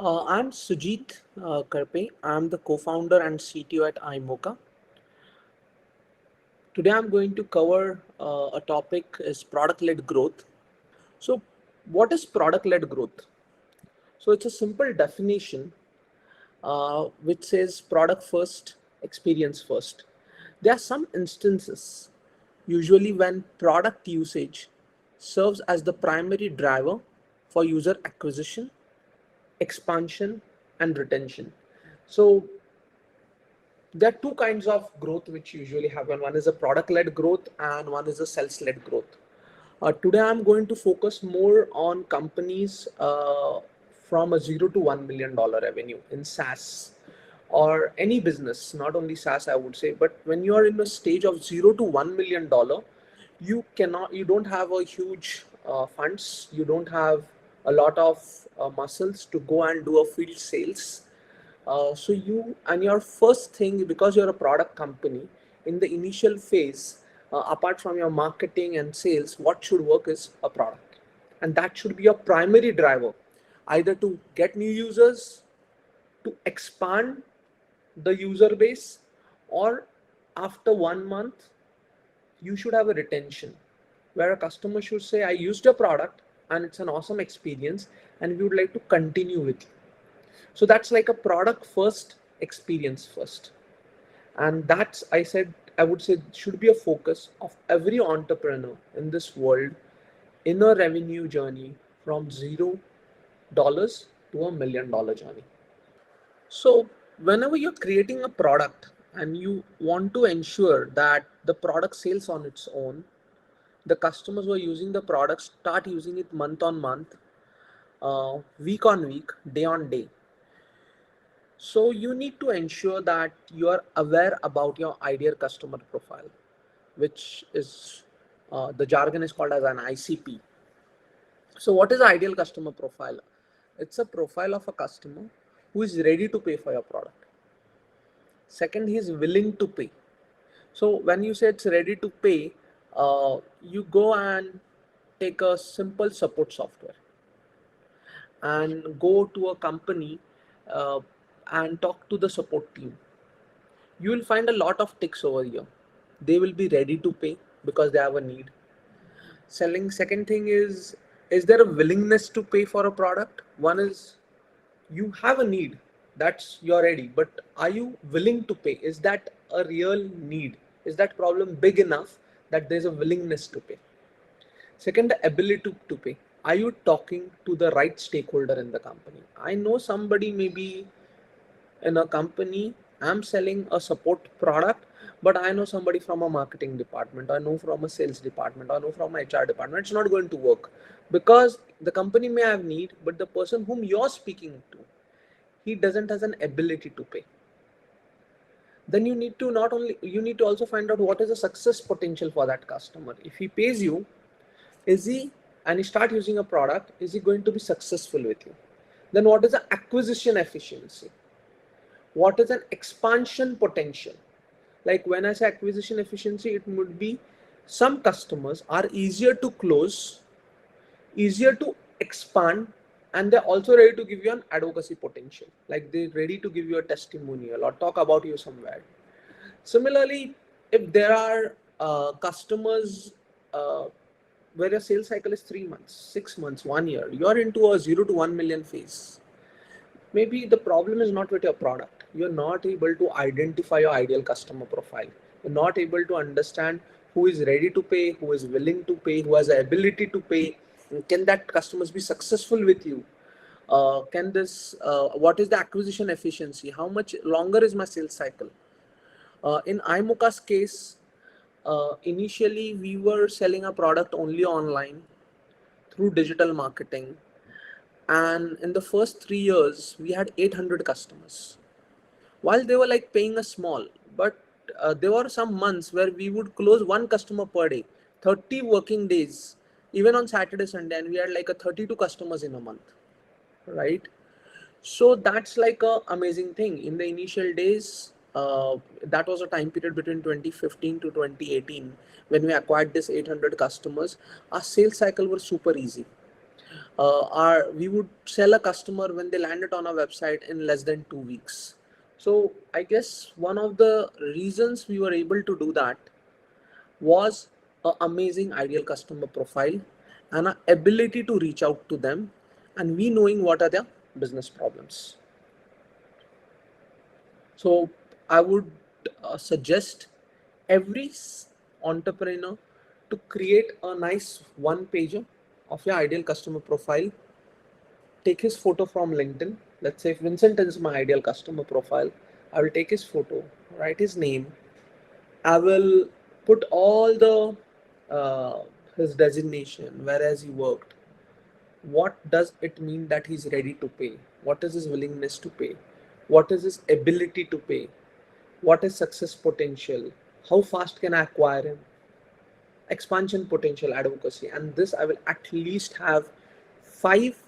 I'm Sujit Karpe. I'm the co-founder and CTO at iMocha. Today I'm going to cover a topic is product-led growth. So what is product-led growth? So it's a simple definition which says product first, experience first. There are some instances, usually when product usage serves as the primary driver for user acquisition, expansion, and retention. So there are two kinds of growth which usually happen. One is a product-led growth and one is a sales-led growth. Today, I'm going to focus more on companies from a $0 to $1 million revenue in SaaS or any business, not only SaaS, I would say. But when you are in a stage of $0 to $1 million, you don't have a huge funds, you don't have a lot of muscles to go and do a field sales. So you and your first thing, because you're a product company, in the initial phase, apart from your marketing and sales, what should work is a product, and that should be your primary driver, either to get new users, to expand the user base, or after 1 month you should have a retention where a customer should say, I used a product and it's an awesome experience and we would like to continue with you. So that's like a product first, experience first. And that's, I would say, should be a focus of every entrepreneur in this world in a revenue journey from $0 to $1 million journey. So whenever you're creating a product and you want to ensure that the product sells on its own, the customers who are using the product start using it month on month, week on week, day on day. So you need to ensure that you are aware about your ideal customer profile, which is the jargon is called as an ICP. So what is the ideal customer profile? It's a profile of a customer who is ready to pay for your product. Second, he is willing to pay. So when you say it's ready to pay, you go and take a simple support software and go to a company uh, and talk to the support team. You will find a lot of ticks over here. They will be ready to pay because they have a need. Selling, second thing is there a willingness to pay for a product? One is you have a need, that's you're ready, but are you willing to pay? Is that a real need? Is that problem big enough that there's a willingness to pay? Second, the ability to pay. Are you talking to the right stakeholder in the company? I know somebody maybe in a company, I'm selling a support product, but I know somebody from a marketing department, I know from a sales department, I know from a HR department. It's not going to work because the company may have need, but the person whom you're speaking to, he doesn't has an ability to pay. Then you need to you need to also find out what is the success potential for that customer. If he pays you, is he, and he start using a product, is he going to be successful with you? Then what is the acquisition efficiency? What is an expansion potential? Like when I say acquisition efficiency, it would be some customers are easier to close, easier to expand, and they're also ready to give you an advocacy potential. Like they're ready to give you a testimonial or talk about you somewhere. Similarly, if there are customers where your sales cycle is 3 months, 6 months, 1 year, you're into a 0 to 1 million phase. Maybe the problem is not with your product. You're not able to identify your ideal customer profile. You're not able to understand who is ready to pay, who is willing to pay, who has the ability to pay. Can that customers be successful with you? What is the acquisition efficiency? How much longer is my sales cycle? In iMocha's case, initially we were selling a product only online through digital marketing. And in the first 3 years, we had 800 customers. While they were like paying us small, but there were some months where we would close one customer per day, 30 working days, even on Saturday, Sunday, and we had like a 32 customers in a month, right? So that's like a amazing thing. In the initial days, that was a time period between 2015 to 2018 when we acquired this 800 customers. Our sales cycle was super easy. we would sell a customer when they landed on our website in less than 2 weeks. So I guess one of the reasons we were able to do that was an amazing ideal customer profile and our ability to reach out to them and we knowing what are their business problems. So I would suggest every entrepreneur to create a nice one pager of your ideal customer profile. Take his photo from LinkedIn. Let's say if Vincent is my ideal customer profile, I will take his photo, write his name. I will put all the his designation, where has he worked, what does it mean that he's ready to pay, what is his willingness to pay, what is his ability to pay, what is success potential, how fast can I acquire him, expansion potential, advocacy, and this I will at least have 5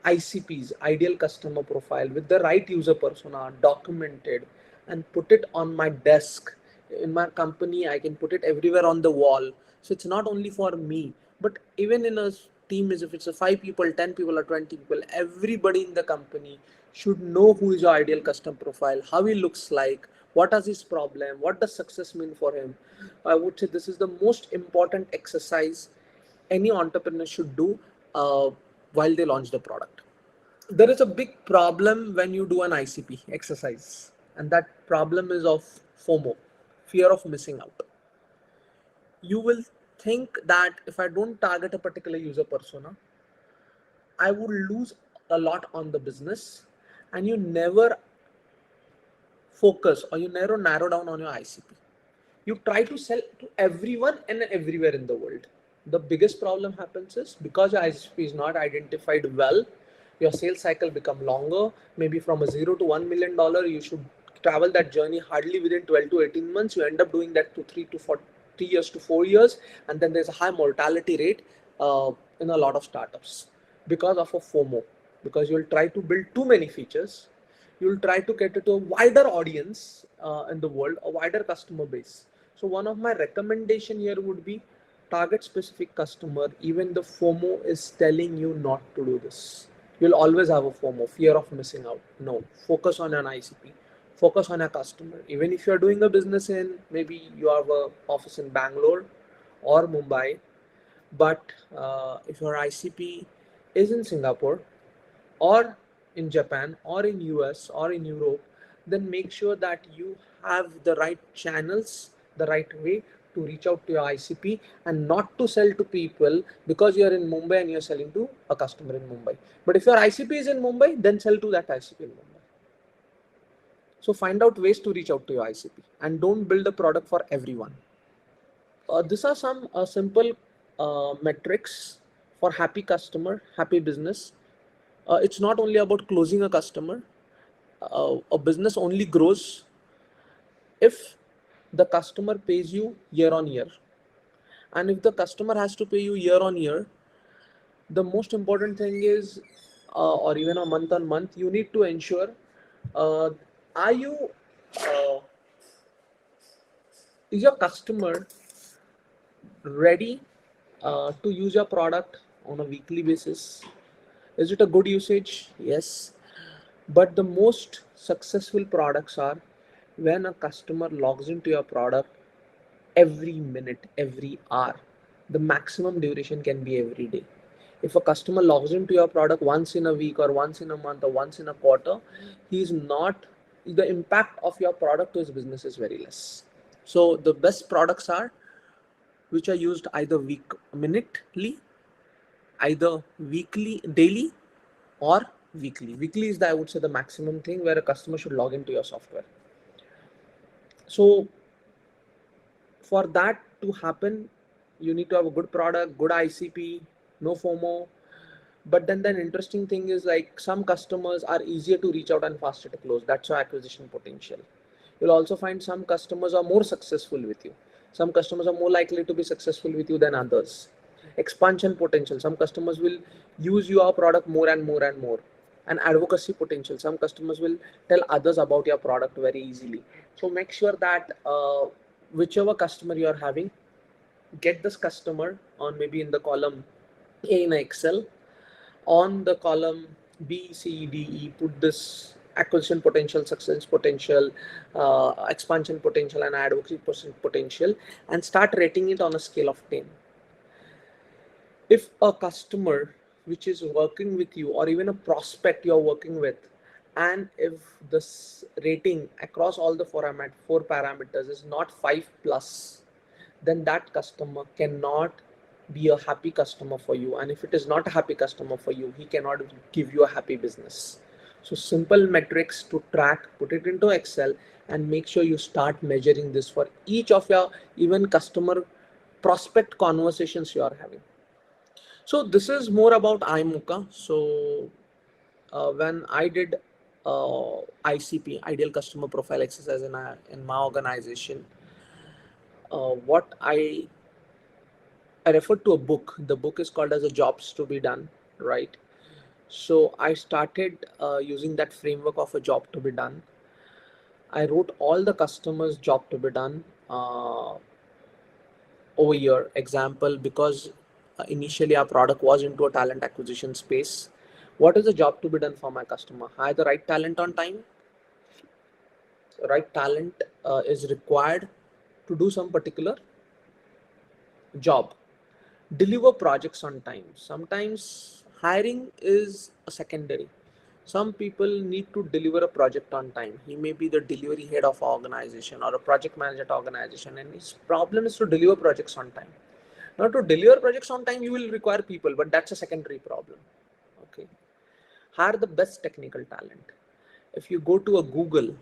ICPs, ideal customer profile, with the right user persona documented and put it on my desk. In my company, I can put it everywhere on the wall. So it's not only for me, but even in a team, is if it's a 5 people, 10 people, or 20 people, everybody in the company should know who is your ideal customer profile, how he looks like, what is his problem, what does success mean for him. I would say this is the most important exercise any entrepreneur should do while they launch the product. There is a big problem when you do an ICP exercise, and that problem is of FOMO, fear of missing out. You will think that if I don't target a particular user persona, I would lose a lot on the business, and you never focus or you never narrow down on your ICP. You try to sell to everyone and everywhere in the world. The biggest problem happens is because your ICP is not identified well, your sales cycle become longer. Maybe from a $0 to $1 million, you should travel that journey hardly within 12 to 18 months. You end up doing that to 3 years to 4 years, and then there's a high mortality rate in a lot of startups because of a FOMO. Because you'll try to build too many features, you'll try to cater to a wider audience in the world, a wider customer base. So one of my recommendation here would be target specific customer, even the FOMO is telling you not to do this. You'll always have a FOMO, fear of missing out. No, focus on an ICP, focus on a customer. Even if you're doing a business in, maybe you have an office in Bangalore or Mumbai, but if your ICP is in Singapore or in Japan or in US or in Europe, then make sure that you have the right channels, the right way to reach out to your ICP and not to sell to people because you're in Mumbai and you're selling to a customer in Mumbai. But if your ICP is in Mumbai, then sell to that ICP in Mumbai. So find out ways to reach out to your ICP and don't build a product for everyone. These are some simple metrics for happy customer, happy business. It's not only about closing a customer. A business only grows if the customer pays you year on year. And if the customer has to pay you year on year, the most important thing is, or even a month on month, you need to ensure, uh, are you, uh, is your customer ready to use your product on a weekly basis? Is it a good usage? Yes. But the most successful products are when a customer logs into your product every minute, every hour. The maximum duration can be every day. If a customer logs into your product once in a week or once in a month or once in a quarter, he's not, the impact of your product to his business is very less. So the best products are which are used either minutely, either weekly, daily, or weekly. Weekly is the, I would say, the maximum thing where a customer should log into your software. So for that to happen, you need to have a good product, good ICP, no FOMO. But then the interesting thing is, like, some customers are easier to reach out and faster to close. That's your acquisition potential. You'll also find some customers are more successful with you. Some customers are more likely to be successful with you than others. Expansion potential. Some customers will use your product more and more and more. And advocacy potential. Some customers will tell others about your product very easily. So make sure that whichever customer you are having, get this customer on maybe in the column A in Excel, on the column B, C, D, E, put this acquisition potential, success potential, expansion potential, and advocacy potential, and start rating it on a scale of 10. If a customer which is working with you, or even a prospect you're working with, and if this rating across all the four parameters is not 5 plus, then that customer cannot be a happy customer for you. And if it is not a happy customer for you, he cannot give you a happy business. So simple metrics to track, put it into Excel, and make sure you start measuring this for each of your even customer prospect conversations you are having. So this is more about iMocha. So when I did ICP, Ideal Customer Profile exercise in my organization, what I referred to a book. The book is called as a Jobs to be Done, right? So I started using that framework of a job to be done. I wrote all the customers' job to be done over here. Example, because initially our product was into a talent acquisition space. What is the job to be done for my customer? Hire the right talent on time. Right talent is required to do some particular job. Deliver projects on time. Sometimes hiring is a secondary. Some people need to deliver a project on time. He may be the delivery head of an organization or a project manager at organization, and his problem is to deliver projects on time. Now, to deliver projects on time, you will require people, but that's a secondary problem. Okay, hire the best technical talent. If you go to a Google,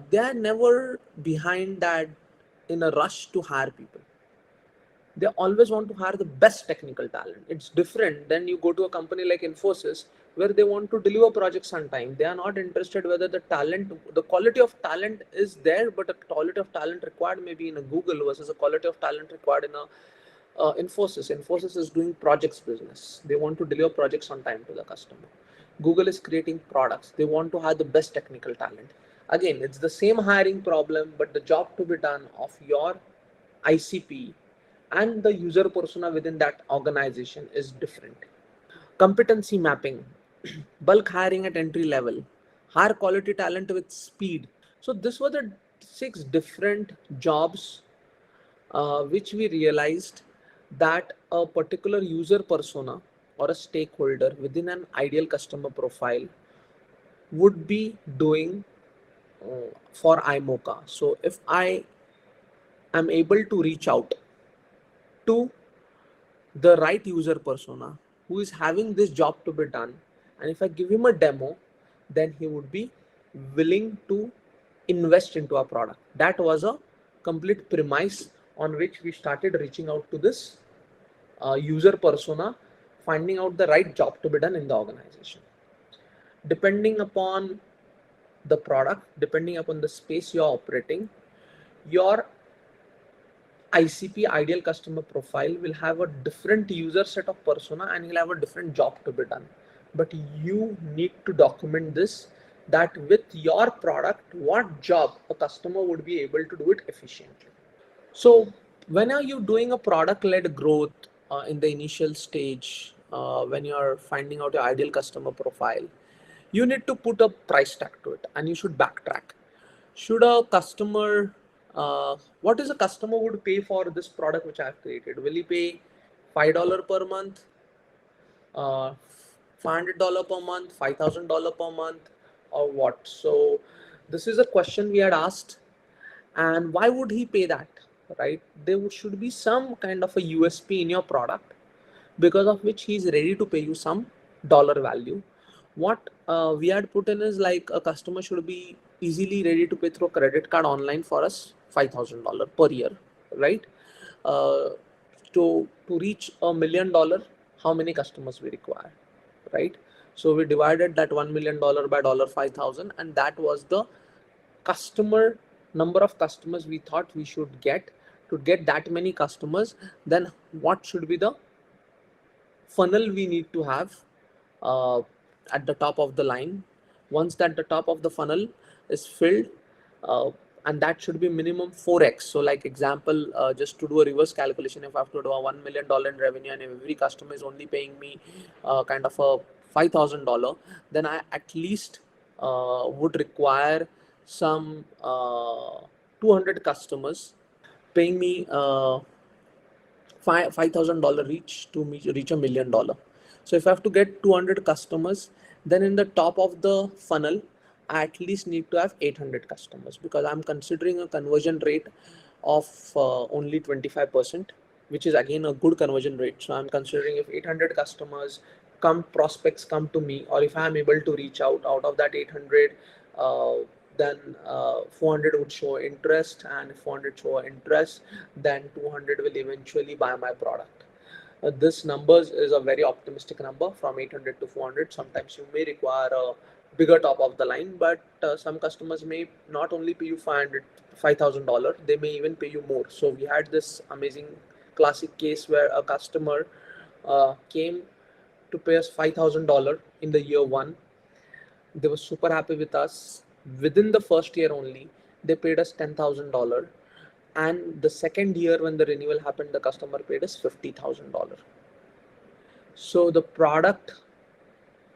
they are never behind that in a rush to hire people. They always want to hire the best technical talent. It's different than you go to a company like Infosys, where they want to deliver projects on time. They are not interested whether the quality of talent is there, but the quality of talent required maybe in a Google versus a quality of talent required in a Infosys. Infosys is doing projects business. They want to deliver projects on time to the customer. Google is creating products. They want to hire the best technical talent. Again, it's the same hiring problem, but the job to be done of your ICP and the user persona within that organization is different. Competency mapping, bulk hiring at entry level, hire quality talent with speed. So this were the 6 different jobs which we realized that a particular user persona or a stakeholder within an ideal customer profile would be doing for iMocha. So if I am able to reach out to the right user persona who is having this job to be done, and if I give him a demo, then he would be willing to invest into our product. That was a complete premise on which we started reaching out to this user persona, finding out the right job to be done in the organization. Depending upon the product, depending upon the space you're operating, your ICP, ideal customer profile, will have a different user set of persona, and he'll have a different job to be done. But you need to document this, that with your product, what job a customer would be able to do it efficiently. So when are you doing a product-led growth in the initial stage, when you're finding out your ideal customer profile, you need to put a price tag to it, and you should backtrack. Should a customer, what is a customer would pay for this product which I've created? Will he pay $5 per month, $500 per month, $5,000 per month, or what? So this is a question we had asked. And why would he pay that, right? There should be some kind of a USP in your product because of which he's ready to pay you some dollar value. What we had put in is like a customer should be easily ready to pay through a credit card online for us $5,000 per year, right? uh, to reach $1 million, how many customers we require, right? So we divided that $1 million by $5,000, and that was the customer number of customers we thought we should get. To get that many customers, then what should be the funnel we need to have uh, at the top of the line. Once that the top of the funnel is filled, uh, and that should be minimum 4x. So like example, just to do a reverse calculation, if I have to do a $1 million in revenue and every customer is only paying me kind of a $5,000, then I at least would require some 200 customers paying me $5,000 each to reach $1 million. So if I have to get 200 customers, then in the top of the funnel, I at least need to have 800 customers, because I'm considering a conversion rate of only 25%, which is again a good conversion rate. So I'm considering if 800 customers prospects come to me, or if I'm able to reach out of that 800, uh, then 400 would show interest, and if 400 show interest, then 200 will eventually buy my product. This numbers is a very optimistic number, from 800 to 400. Sometimes you may require a bigger top of the line, but some customers may not only pay you $5,000, they may even pay you more. So we had this amazing classic case where a customer came to pay us $5,000 in the year one. They were super happy with us. Within the first year only, they paid us $10,000, and the second year when the renewal happened, the customer paid us $50,000. So the product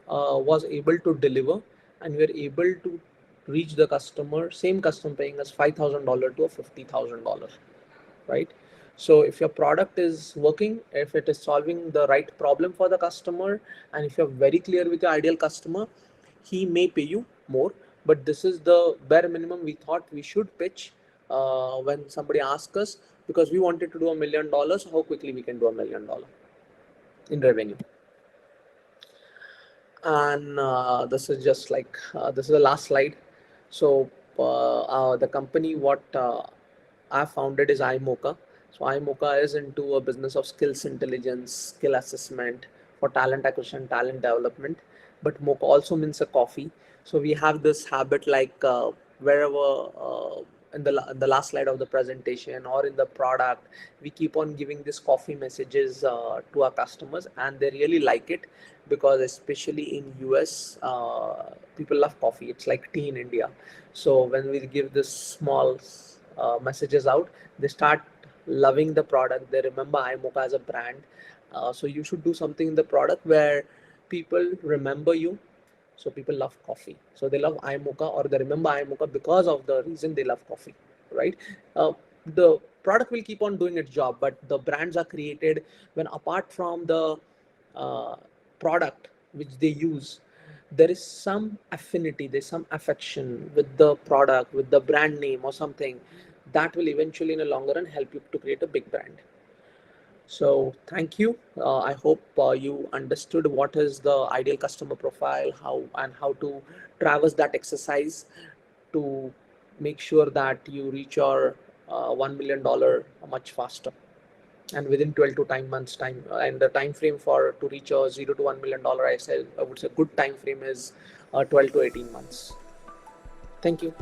was able to deliver, and we were able to reach the customer, same customer paying us $5,000 to a $50,000, right? So if your product is working, if it is solving the right problem for the customer, and if you're very clear with your ideal customer, he may pay you more. But this is the bare minimum we thought we should pitch when somebody asks us, because we wanted to do $1 million, how quickly we can do $1 million in revenue. And this is just like this is the last slide. So the company what I founded is iMocha. So iMocha is into a business of skills intelligence, skill assessment for talent acquisition, talent development. But mocha also means a coffee. So we have this habit, like wherever in the last slide of the presentation or in the product, we keep on giving these coffee messages to our customers, and they really like it, because especially in US, people love coffee. It's like tea in India. So when we give this small messages out, they start loving the product. They remember iMocha as a brand. So you should do something in the product where people remember you. So people love coffee, so they love iMocha, or they remember iMocha because of the reason they love coffee, right? The product will keep on doing its job, but the brands are created when, apart from the uh, product which they use, there is some affinity, there's some affection with the product, with the brand name or something, that will eventually in the longer run help you to create a big brand. So thank you. I hope you understood what is the ideal customer profile, how to traverse that exercise to make sure that you reach your $1 million much faster, and within 12 to 10 months time. And the time frame for to reach a $0 to $1 million, I would say good time frame is 12 to 18 months. Thank you.